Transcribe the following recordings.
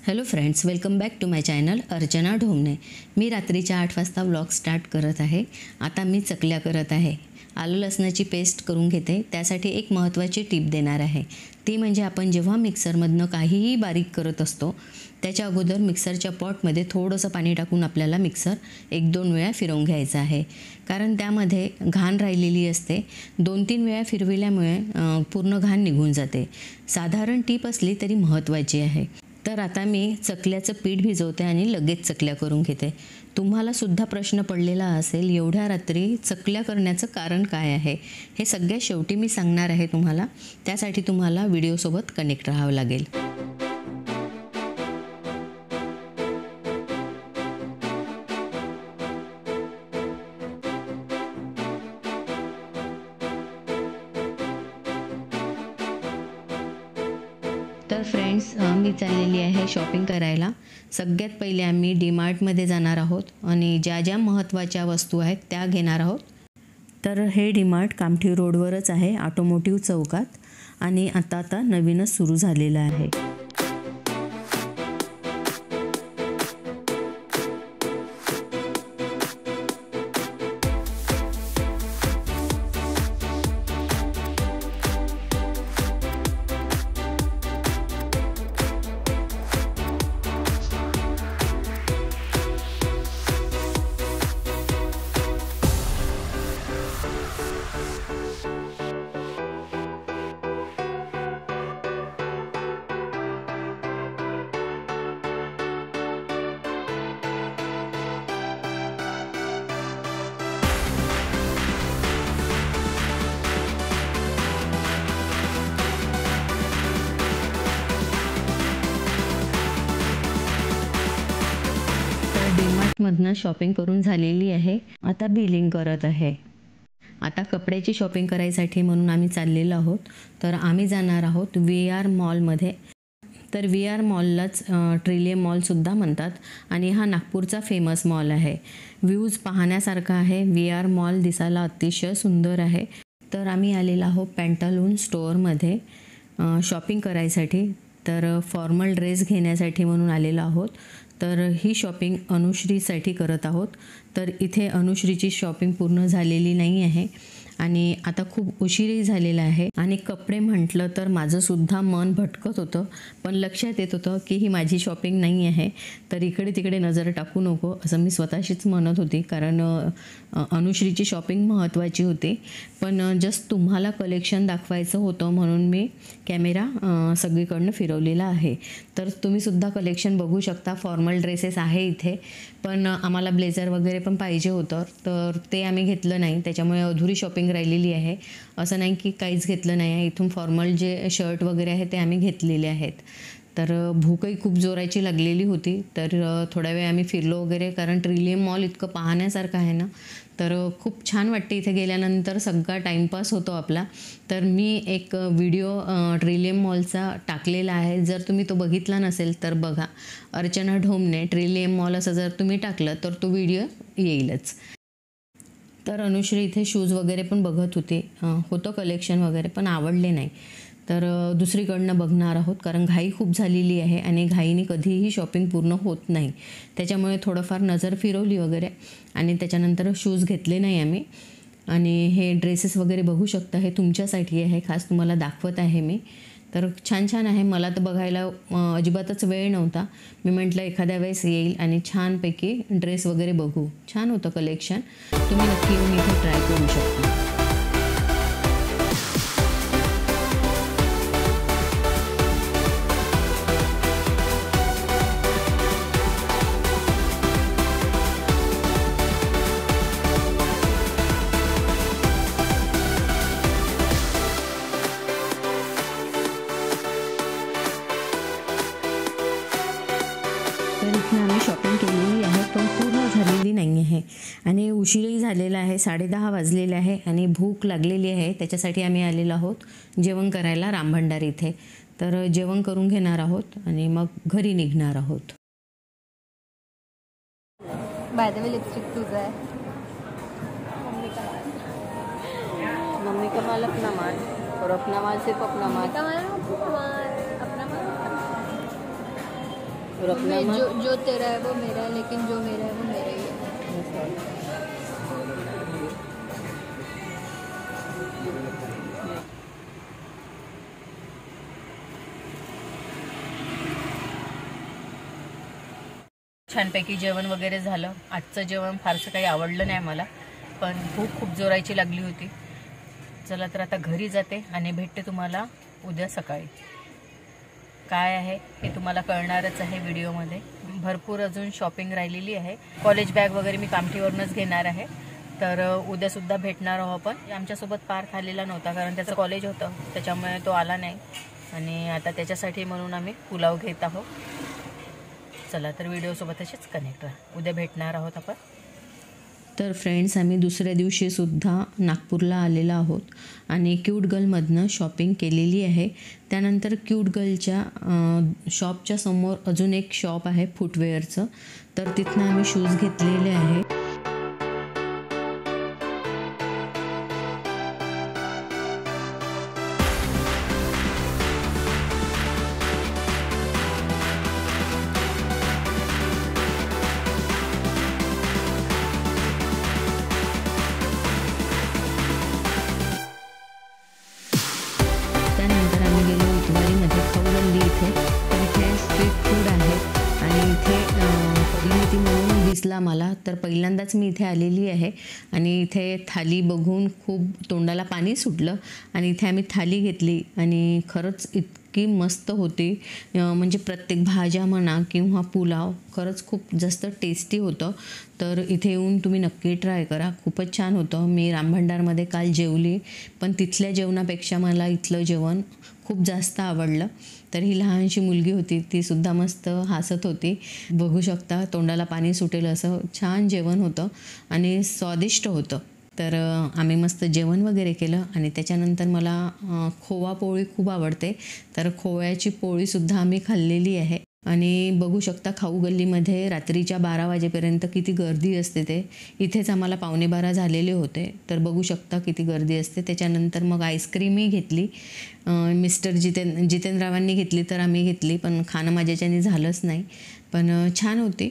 Hello friends, welcome back to my channel Archana Dhomane. मी रात्रीच्या 8 वाजता व्लॉग स्टार्ट करत आहे। आता मी चकल्या करत आहे। आलं लसणाची पेस्ट करून घेते। त्यासाठी एक महत्त्वाची टिप देणार आहे, ती म्हणजे आपण जेव्हा मिक्सरमधनं काहीही बारीक करत असतो त्याच्या अगोदर मिक्सरच्या पॉटमध्ये थोडंसं पाणी टाकून आपल्याला मिक्सर 1-2 वेळा फिरवून घ्यायचं आहे, कारण त्यामध्ये घाण राहिलेली असते। 2-3 वेळा फिरविल्यामुळे पूर्ण घाण निघून जाते। साधारण टिप असली तरी महत्त्वाची आहे। तर आता मी चकल्याचं पीठ भिजवते आणि लगेच चकल्या करून घेते। तुम्हाला सुद्धा प्रश्न पडलेला असेल, एवढ्या रात्री चकल्या करण्याचं कारण काय आहे? हे सगळ्यात शेवटी मी सांगणार आहे तुम्हाला। त्यासाठी तुम्हाला व्हिडिओसोबत कनेक्ट राहावं लागेल। तर फ्रेंड्स, मी चाललेली आहे शॉपिंग करायला। सगळ्यात पहिले आम्ही डीमार्टमध्ये जाणार आहोत आणि ज्या ज्या महत्त्वाच्या वस्तू आहेत त्या घेणार आहोत। तर हे डीमार्ट कामठी रोडवरच आहे, ऑटोमोटिव्ह चौकात, आणि आता नवीनच सुरू झालेलं आहे। डीमार्टमधनं शॉपिंग करून झालेली आहे। आता बिलिंग करत आहे। आता कपड्याची शॉपिंग करायसाठी म्हणून आम्ही चाललेलो आहोत। तर आम्ही जाणार आहोत VR मॉलमध्ये। तर VR मॉललाच ट्रिलियम मॉलसुद्धा म्हणतात आणि हा नागपूरचा फेमस मॉल आहे। व्ह्यूज पाहण्यासारखा आहे। VR मॉल दिसायला अतिशय सुंदर आहे। तर आम्ही आलेलो आहोत पॅन्टालून स्टोअरमध्ये शॉपिंग करायसाठी। तर फॉर्मल ड्रेस घेण्यासाठी म्हणून आलेलो आहोत। तर ही शॉपिंग अनुश्रीसाठी करत आहोत। तर इथे अनुश्रीची शॉपिंग पूर्ण झालेली नाही आहे आणि आता खूप उशीरही झालेला आहे। आणि कपडे म्हटलं तर माझंसुद्धा मन भटकत होतं, पण लक्षात येत होतं की ही माझी शॉपिंग नाही आहे, तर इकडे तिकडे नजर टाकू नको असं मी स्वतःशीच म्हणत होती, कारण अनुश्रीची शॉपिंग महत्त्वाची होती। पण जस्ट तुम्हाला कलेक्शन दाखवायचं होतं म्हणून मी कॅमेरा सगळीकडनं फिरवलेला आहे। तर तुम्हीसुद्धा कलेक्शन बघू शकता। फॉर्मल ड्रेसेस आहे इथे, पण आम्हाला ब्लेझर वगैरे पण पाहिजे होतं, तर ते आम्ही घेतलं नाही। त्याच्यामुळे अधुरी शॉपिंग राहिलेली आहे। असं नाही की काहीच घेतलं नाही आहे। इथून फॉर्मल जे शर्ट वगैरे आहे ते आम्ही घेतलेले आहेत। तर भूकही खूप जोराची लागलेली होती, तर थोडा वेळ आम्ही फिरलो वगैरे, कारण ट्रिलियम मॉल इतकं पाहण्यासारखं आहे ना, तर खूप छान वाटते इथे गेल्यानंतर। सगळा टाईमपास होतो आपला। तर मी एक व्हिडिओ ट्रिलियम मॉलचा टाकलेला आहे, जर तुम्ही तो बघितला नसेल तर बघा। अर्चना ढोमणे ट्रिलियम मॉल असं जर तुम्ही टाकलं तर तो व्हिडिओ येईलच। तर अनुश्री इथे शूज वगैरे पण बघत होते, होतं कलेक्शन वगैरे, पण आवडले नाही। तर दुसरीकडनं बघणार आहोत, कारण घाई खूप झालेली आहे आणि घाईने कधीही शॉपिंग पूर्ण होत नाही। त्याच्यामुळे थोडंफार नजर फिरवली वगैरे आणि त्याच्यानंतर शूज घेतले नाही आम्ही। आणि हे ड्रेसेस वगैरे बघू शकता, हे तुमच्यासाठी आहे, खास तुम्हाला दाखवत आहे मी। तर छान छान आहे। मला तर बघायला अजिबातच वेळ नव्हता। मी म्हटलं एखाद्या वेळेस येईल आणि छानपैकी ड्रेस वगैरे बघू। छान होतं कलेक्शन, तुम्ही नक्की येऊन इथे ट्राय करू शकता। तर इथे आम्ही शॉपिंग केलेली आहे, पण पूर्ण झालेली नाही आहे आणि उशीरही झालेला आहे। 10:30 वाजलेले आहे आणि भूक लागलेली आहे। त्याच्यासाठी आम्ही आलेलो आहोत जेवण करायला रामभंडार इथे। तर जेवण करून घेणार आहोत आणि मग घरी निघणार आहोत। बाय द वे, लिपस्टिक तुझं आहे। मम्मी का माल अपना माल और अपना माल सिर्फ अपना माल। और अपना मत जो तेरा है वो मेरा है, लेकिन जो मेरा है वो मेरा ही है। छानपैकी जेवण वगैरे झालं. आजचं जेवण फारसं काही आवडलं नाही मला, पण भूक खूप जोराची लागली होती. चला तर आता घरी जाते आणि भेटते तुम्हाला उद्या सकाळी. काय आहे हे तुम्हाला कळणारच आहे व्हिडिओमध्ये. भरपूर अजून शॉपिंग राहिलेली आहे. कॉलेज बॅग वगैरे मी कामठीवरूनच घेणार आहे. तर उद्यासुद्धा भेटणार आहोत आपण. आमच्यासोबत पार्थ आलेला नव्हता कारण त्याचं कॉलेज होतं, त्याच्यामुळे तो आला नाही आणि आता त्याच्यासाठी म्हणून आम्ही पुलाव घेत आहोत. चला तर व्हिडिओसोबत असेच कनेक्ट राहा. उद्या भेटणार आहोत आपण. तर फ्रेंड्स, आम्ही दुसऱ्या दिवशीसुद्धा नागपूरला आलेलो आहोत आणि क्यूट गर्लमधनं शॉपिंग केलेली आहे. त्यानंतर क्यूट गर्लच्या शॉपच्या समोर अजून एक शॉप आहे फुटवेअरचं, तर तिथनं आम्ही शूज घेतलेले आहे. त्यानंतर आम्ही गेलो इतवारीमध्ये खाऊगल्ली इथे. तर इथे स्ट्रीट फूड आहे आणि इथे परिणिती म्हणून दिसला मला, तर पहिल्यांदाच मी इथे आलेली आहे आणि इथे थाली बघून खूप तोंडाला पाणी सुटलं आणि इथे आम्ही थाली घेतली आणि खरंच इतकी मस्त होती. म्हणजे प्रत्येक भाज्या म्हणा किंवा पुलाव खरंच खूप जास्त टेस्टी होतं. तर इथे येऊन तुम्ही नक्की ट्राय करा, खूपच छान होतं. मी रामभंडारमध्ये काल जेवली, पण तिथल्या जेवणापेक्षा मला इथलं जेवण खूप जास्त आवडलं. तर ही लहानशी मुलगी होती, तीसुद्धा मस्त हसत होती. बघू शकता तोंडाला पाणी सुटेल असं छान जेवण होतं आणि स्वादिष्ट होतं. तर आम्ही मस्त जेवण वगैरे केलं आणि त्याच्यानंतर मला खोवा पोळी खूप आवडते, तर खोव्याची पोळीसुद्धा आम्ही खाल्लेली आहे. आणि बघू शकता खाऊ गल्लीमध्ये रात्रीच्या 12 वाजेपर्यंत किती गर्दी असते. ते इथेच आम्हाला 11:45 झालेले होते, तर बघू शकता किती गर्दी असते. त्याच्यानंतर मग आईस्क्रीमही घेतली. मिस्टर जितेंद्ररावांनी घेतली तर आम्ही घेतली, पण खाणं माझ्याच्याने झालंच नाही, पण छान होती.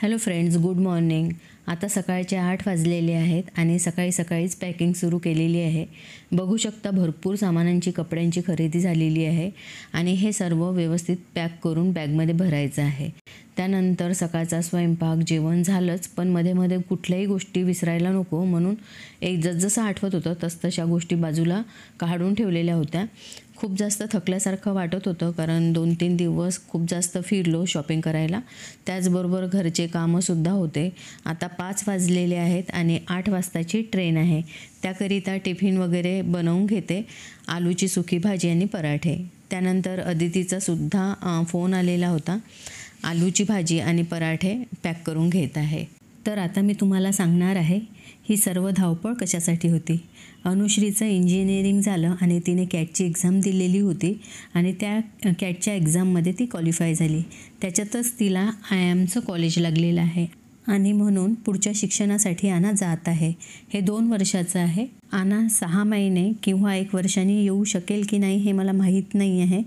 Hello friends, good morning. आता सकाळचे 8 वाजलेले आहेत आणि सकाळीच पॅकिंग सुरू केलेली आहे. बघू शकता भरपूर सामानांची कपड्यांची खरेदी झालेली आहे आणि हे सर्व व्यवस्थित पॅक करून बॅगमध्ये भरायचं आहे. त्यानंतर सकाळचा स्वयंपाक जेवण झालंच, पण मध्ये कुठल्याही गोष्टी विसरायला नको म्हणून जसं आठवत होतं तशा गोष्टी बाजूला काढून ठेवलेल्या होत्या. खूप जास्त थकल्यासारखं वाटत होतं कारण 2-3 दिवस खूप जास्त फिरलो शॉपिंग करायला. त्याचबरोबर घरचे कामंसुद्धा होते. आता 5 वाजलेले आहेत आणि 8 वाजताची ट्रेन आहे. त्याकरिता टिफिन वगैरे बनवून घेते, आलूची सुकी भाजी आणि पराठे. त्यानंतर अदितीचा सुद्धा फोन आलेला होता. आलूची भाजी आणि पराठे पॅक करून घेत आहे. तर आता मी तुम्हाला सांगणार आहे ही सर्व धावपळ कशासाठी होती. अनुश्रीचं इंजिनिअरिंग झालं आणि तिने कॅटची एक्झाम दिलेली होती आणि त्या कॅटच्या एक्झाममध्ये ती क्वालिफाय झाली. त्याच्यातच तिला IIMचं कॉलेज लागलेलं आहे आणि म्हणून पुढच्या शिक्षणासाठी आना जात आहे. हे 2 वर्षाचं आहे. आना 6 महिने किंवा 1 वर्षांनी येऊ शकेल की नाही हे मला माहीत नाही आहे.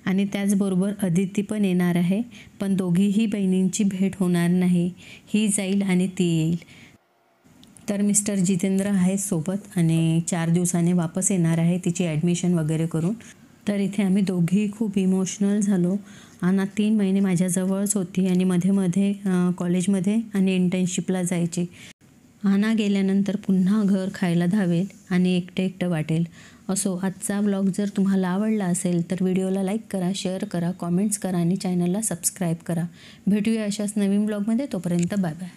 आणि त्याचबरोबर अदिती पण येणार आहे, पण दोघीही बहिणींची भेट होणार नाही. ही जाईल आणि ती येईल. तर मिस्टर जितेंद्र आहे सोबत आणि 4 दिवसाने वापस येणार आहे तिची ॲडमिशन वगैरे करून. तर इथे आम्ही दोघीही खूप इमोशनल झालो. आना 3 महिने माझ्याजवळच होती आणि मध्ये कॉलेजमध्ये आणि इंटर्नशिपला जायची. आना गेल्यानंतर पुन्हा घर खायला धावेल आणि एकटं वाटेल. असो, आजचा ब्लॉग जर तुम्हाला आवडला असेल तर व्हिडिओला लाईक करा, शेअर करा, कॉमेंट्स करा आणि चॅनलला सबस्क्राईब करा. भेटूया अशाच नवीन ब्लॉगमध्ये. तोपर्यंत बाय बाय.